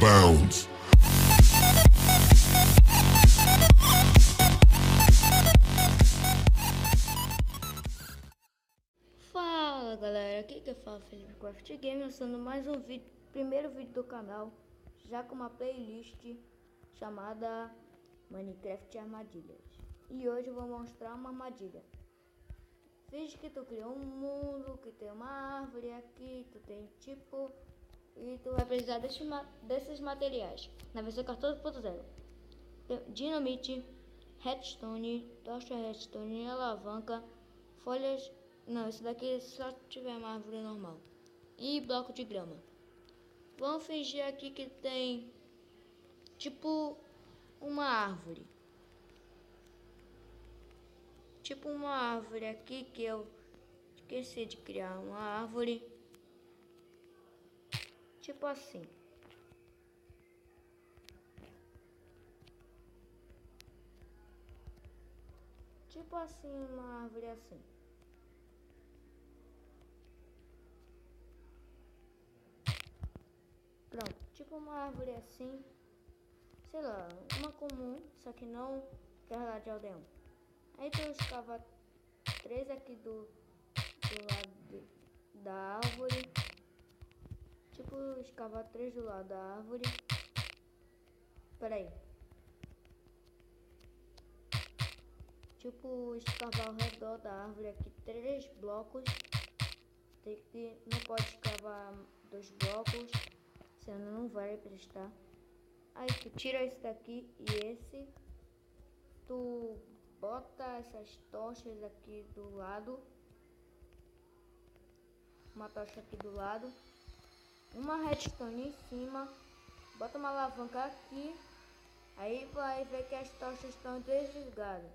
bounds. Fala galera, aqui que fala Felipe Craft Game, lançando mais um vídeo, primeiro vídeo do canal, já com uma playlist chamada Minecraft Armadilhas. E hoje eu vou mostrar uma armadilha. Finge que tu criou um mundo, que tem uma árvore aqui, tu tem tipo, e tu vai precisar desses materiais, na versão 14.0. Dinamite, redstone, tocha redstone, alavanca, folhas. Não, esse daqui só tiver uma árvore normal. E bloco de grama. Vamos fingir aqui que tem tipo uma árvore. Tipo uma árvore aqui que eu esqueci de criar uma árvore. Tipo assim. Tipo assim, uma árvore assim. Pronto, tipo uma árvore assim, sei lá, uma comum, só que não aquela de aldeão. Aí tu escava 3 aqui do lado da árvore, tipo escavar 3 do lado da árvore. Pera aí. Tipo escavar ao redor da árvore aqui 3 blocos. Não pode escavar 2 blocos, senão não vai prestar. Aí tu tira esse daqui e esse. Tu bota essas tochas aqui do lado. Uma tocha aqui do lado. Uma redstone em cima. Bota uma alavanca aqui. Aí vai ver que as tochas estão desligadas.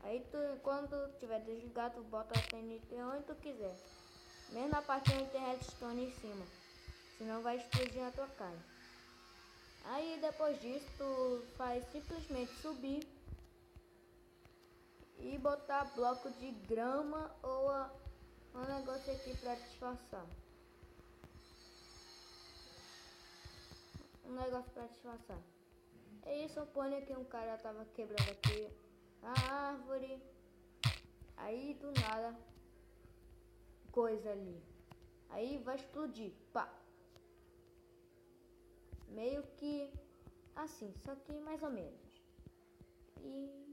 Aí tu, quando tiver desligado, tu bota a TNT onde tu quiser. Mesmo na parte onde tem redstone em cima. Senão vai explodir na tua cara. Aí depois disso tu faz simplesmente subir e botar bloco de grama ou um negócio aqui pra disfarçar. Um negócio pra disfarçar. É isso, suponho que um cara tava quebrando aqui a árvore. Aí do nada, coisa ali. Aí vai explodir, pá. Meio que assim, só que mais ou menos. E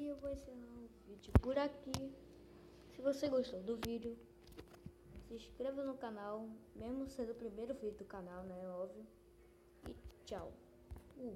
eu vou encerrar o vídeo por aqui. Se você gostou do vídeo, se inscreva no canal, mesmo sendo o primeiro vídeo do canal, né? Óbvio. E tchau.